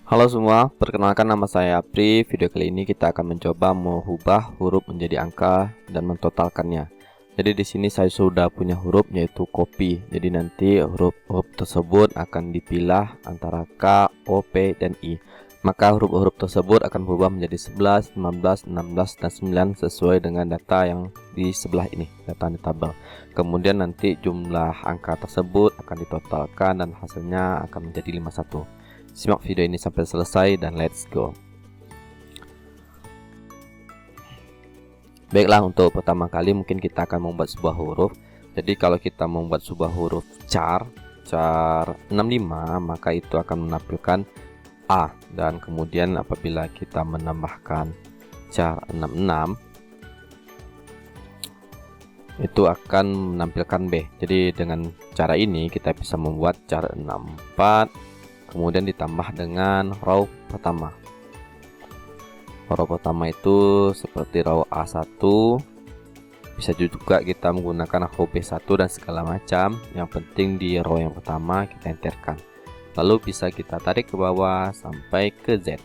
Halo semua, perkenalkan nama saya Apri. Video kali ini kita akan mencoba mengubah huruf menjadi angka dan mentotalkannya. Jadi di sini saya sudah punya huruf yaitu kopi. Jadi nanti huruf-huruf tersebut akan dipilah antara K, O, P, dan I. Maka huruf-huruf tersebut akan berubah menjadi 11, 15, 16, dan 9 sesuai dengan data yang di sebelah ini, data di tabel. Kemudian nanti jumlah angka tersebut akan ditotalkan dan hasilnya akan menjadi 51. Simak video ini sampai selesai dan let's go. Baiklah, untuk pertama kali mungkin kita akan membuat sebuah huruf. Jadi kalau kita membuat sebuah huruf char 65, maka itu akan menampilkan A. Dan kemudian apabila kita menambahkan char 66, itu akan menampilkan B. Jadi dengan cara ini kita bisa membuat char 64, kemudian ditambah dengan row pertama. Row pertama itu seperti row A1, bisa juga kita menggunakan row B1 dan segala macam. Yang penting di row yang pertama kita enterkan, lalu bisa kita tarik ke bawah sampai ke Z.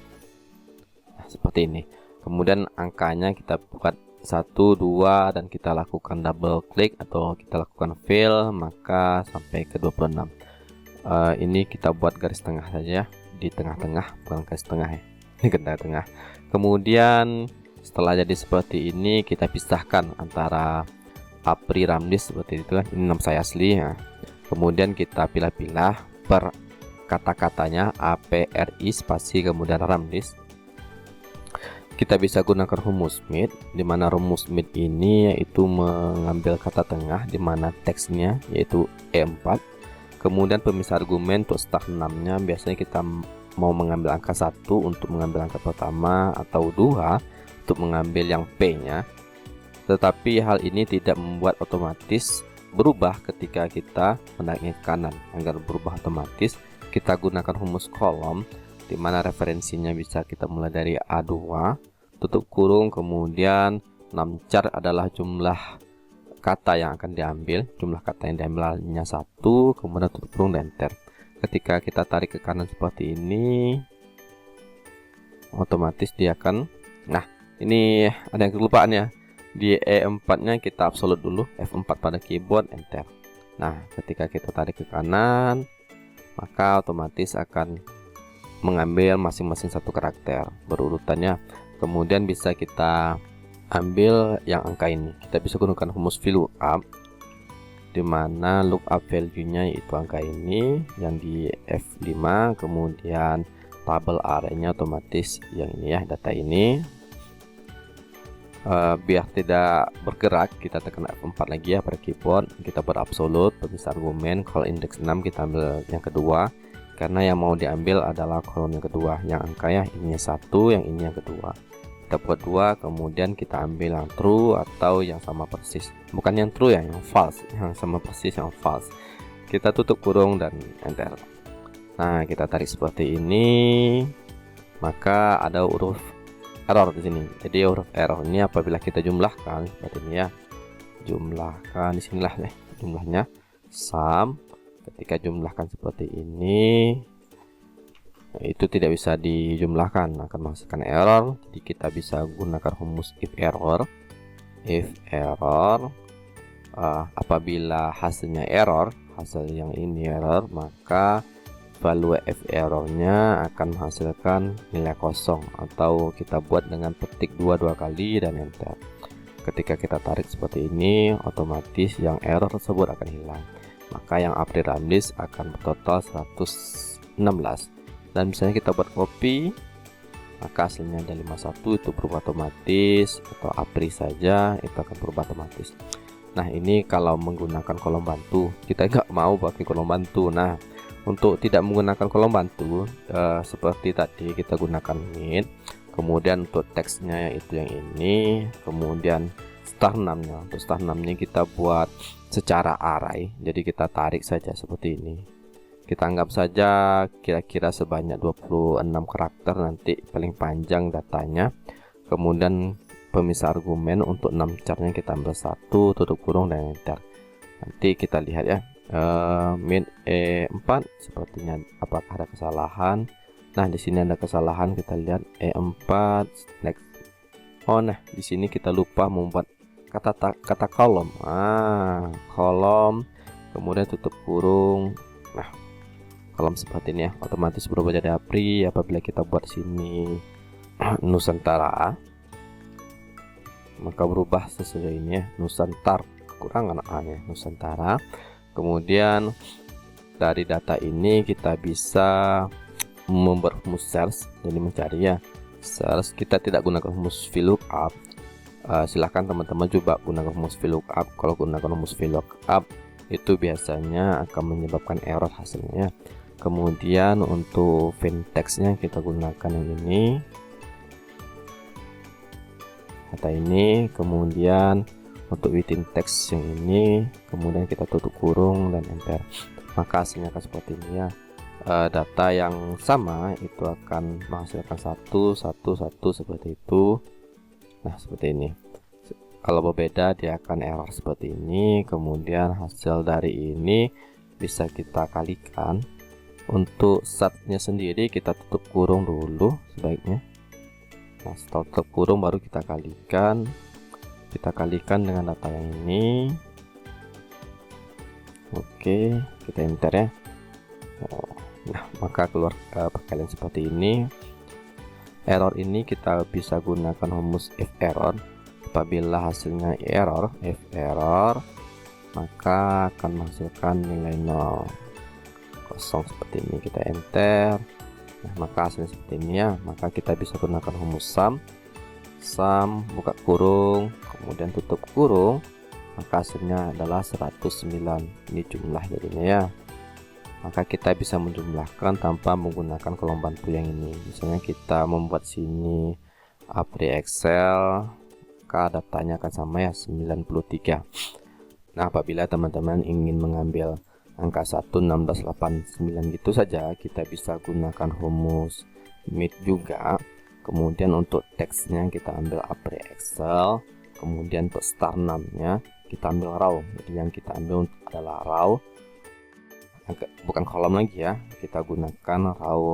Nah, seperti ini. Kemudian angkanya kita buat 1, 2, dan kita lakukan double klik atau kita lakukan fill, maka sampai ke 26. Ini kita buat garis tengah saja, di tengah-tengah, bukan garis tengah ya, ini ke tengah. Kemudian setelah jadi seperti ini, kita pisahkan antara Apri Ramdis seperti itu kan, ini nama saya asli ya. Kemudian kita pilih-pilih per kata-katanya APRI spasi kemudian Ramdis. Kita bisa gunakan rumus Smith, di mana rumus Smith ini yaitu mengambil kata tengah di mana teksnya yaitu E4. Kemudian pemisah argumen untuk start 6-nya biasanya kita mau mengambil angka 1 untuk mengambil angka pertama atau 2 untuk mengambil yang P-nya. Tetapi hal ini tidak membuat otomatis berubah ketika kita menaiknya ke kanan. Agar berubah otomatis, kita gunakan rumus kolom di mana referensinya bisa kita mulai dari A2 tutup kurung, kemudian 6 char adalah jumlah kata yang akan diambil, jumlah kata yang diambil hanya 1, kemudian tutup kurung dan enter. Ketika kita tarik ke kanan seperti ini, otomatis dia akan, nah ini ada yang kelupaan ya, di E4 nya kita absolut dulu, F4 pada keyboard, enter. Nah ketika kita tarik ke kanan, maka otomatis akan mengambil masing-masing satu karakter berurutannya. Kemudian bisa kita ambil yang angka ini, kita bisa gunakan rumus VLOOKUP di mana lookup value-nya itu angka ini yang di F5, kemudian tabel array-nya otomatis yang ini ya, data ini. Biar tidak bergerak kita tekan F4 lagi ya pada keyboard, kita buat absolute, pemisah argumen, call index 6 kita ambil yang kedua karena yang mau diambil adalah kolom yang kedua, yang angka ya ini 1, yang ini yang kedua. Kita buat 2, kemudian kita ambil yang true atau yang sama persis, bukan yang true ya, yang false, yang sama persis, yang false. Kita tutup kurung dan enter. Nah kita tarik seperti ini, maka ada huruf error di sini. Jadi huruf error ini apabila kita jumlahkan seperti ini ya, jumlahkan di sinilah nih jumlahnya sum. Ketika jumlahkan seperti ini, itu tidak bisa dijumlahkan, akan menghasilkan error. Jadi kita bisa gunakan rumus if error. Apabila hasilnya error, hasil yang ini error, maka value f errornya akan menghasilkan nilai kosong, atau kita buat dengan petik 2 kali dan enter. Ketika kita tarik seperti ini, otomatis yang error tersebut akan hilang, maka yang Apri Ramdis akan bertotal 116. Dan misalnya kita buat copy, maka hasilnya ada 51, itu berubah otomatis, atau Apri saja itu akan berubah otomatis. Nah ini kalau menggunakan kolom bantu, kita nggak mau pakai kolom bantu. Nah untuk tidak menggunakan kolom bantu, seperti tadi kita gunakan Mint, kemudian untuk teksnya itu yang ini, kemudian start 6 nya, untuk start 6 nya kita buat secara array, jadi kita tarik saja seperti ini. Kita anggap saja kira-kira sebanyak 26 karakter nanti paling panjang datanya. Kemudian pemisah argumen untuk 6 charnya kita ambil 1, tutup kurung dan enter. Nanti kita lihat ya, min E4 sepertinya apakah ada kesalahan. Nah, di sini ada kesalahan, kita lihat E4 next. Oh, nah di sini kita lupa membuat kata kolom. Kolom, kemudian tutup kurung. Nah, kolom seperti ini ya, otomatis berubah jadi APRI apabila kita buat sini Nusantara, maka berubah sesuai ini ya, Nusantara, kekurangan A-nya Nusantara. Kemudian dari data ini kita bisa membuat rumus search, jadi mencari ya search. Kita tidak gunakan rumus VLOOKUP. Silahkan teman-teman coba gunakan rumus VLOOKUP. Kalau gunakan rumus VLOOKUP itu biasanya akan menyebabkan error hasilnya. Kemudian untuk text-nya kita gunakan yang ini, kata ini. Kemudian untuk within text yang ini, kemudian kita tutup kurung dan enter, maka hasilnya akan seperti ini ya. Data yang sama itu akan menghasilkan satu seperti itu. Nah, seperti ini. Kalau berbeda dia akan error seperti ini. Kemudian hasil dari ini bisa kita kalikan. Untuk startnya sendiri kita tutup kurung dulu sebaiknya. Nah, setelah tutup kurung baru kita kalikan. Kita kalikan dengan data yang ini. Oke, kita enter ya. Nah, maka keluar perkalian seperti ini. Error ini kita bisa gunakan rumus if error. Apabila hasilnya error, if error, maka akan menghasilkan nilai 0, kosong seperti ini. Kita enter. Nah, maka hasilnya seperti ini ya. Maka kita bisa gunakan rumus sum, buka kurung, kemudian tutup kurung, maka hasilnya adalah 109. Ini jumlah jadinya ya. Maka kita bisa menjumlahkan tanpa menggunakan kolom bantu yang ini. Misalnya kita membuat sini APRI Excel, maka datanya akan sama ya, 93. Nah, apabila teman-teman ingin mengambil angka 1, 16, 8, 9 gitu saja, kita bisa gunakan rumus MIT juga. Kemudian untuk teksnya kita ambil APRI Excel, kemudian untuk star namanya kita ambil raw. Jadi yang kita ambil adalah raw, bukan kolom lagi ya, kita gunakan raw,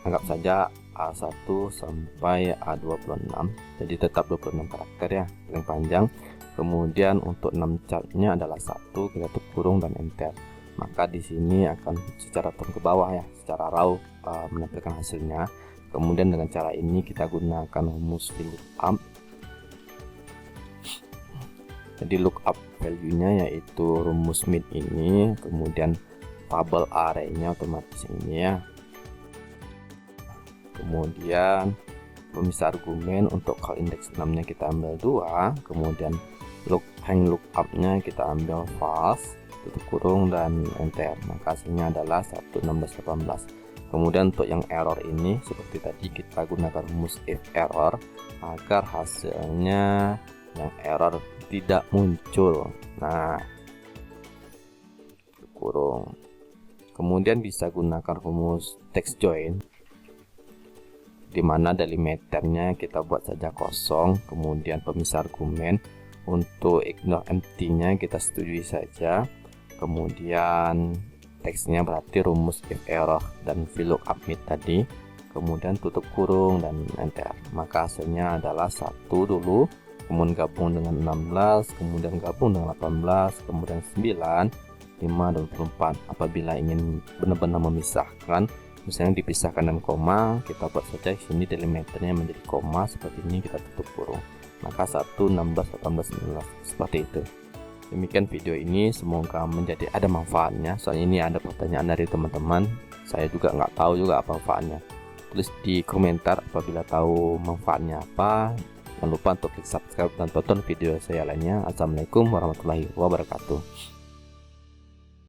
anggap saja A1 sampai A26, jadi tetap 26 karakter ya, yang panjang. Kemudian untuk 6 chartnya adalah 1, kita tutup kurung dan enter, maka di sini akan secara turun ke bawah ya, secara raw menampilkan hasilnya. Kemudian dengan cara ini kita gunakan rumus VLOOKUP. Jadi lookup value-nya yaitu rumus MIT ini, kemudian tabel array-nya otomatis ini ya. Kemudian pemisah argumen untuk call index 6-nya kita ambil 2, kemudian hang lookup-nya kita ambil false, tutup kurung dan enter, maka hasilnya adalah 1, 16, 18. Kemudian untuk yang error ini seperti tadi kita gunakan rumus if error agar hasilnya yang error tidak muncul. Nah, kurung. Kemudian bisa gunakan rumus text join, dimana delimiternya kita buat saja kosong, kemudian pemisah argumen. Untuk ignore empty-nya kita setujui saja, kemudian teksnya berarti rumus if error dan VLOOKUP MIT tadi, kemudian tutup kurung dan enter, maka hasilnya adalah 1 dulu, kemudian gabung dengan 16, kemudian gabung dengan 18, kemudian 9, 5, 24. Apabila ingin benar-benar memisahkan, misalnya dipisahkan dengan koma, kita buat saja sini delimiternya menjadi koma seperti ini, kita tutup kurung, maka 1, 16, 18, 19 seperti itu. Demikian video ini, semoga menjadi ada manfaatnya. Soalnya ini ada pertanyaan dari teman-teman, saya juga nggak tahu juga apa manfaatnya. Tulis di komentar apabila tahu manfaatnya apa. Jangan lupa untuk klik subscribe dan tonton video saya lainnya. Assalamualaikum warahmatullahi wabarakatuh.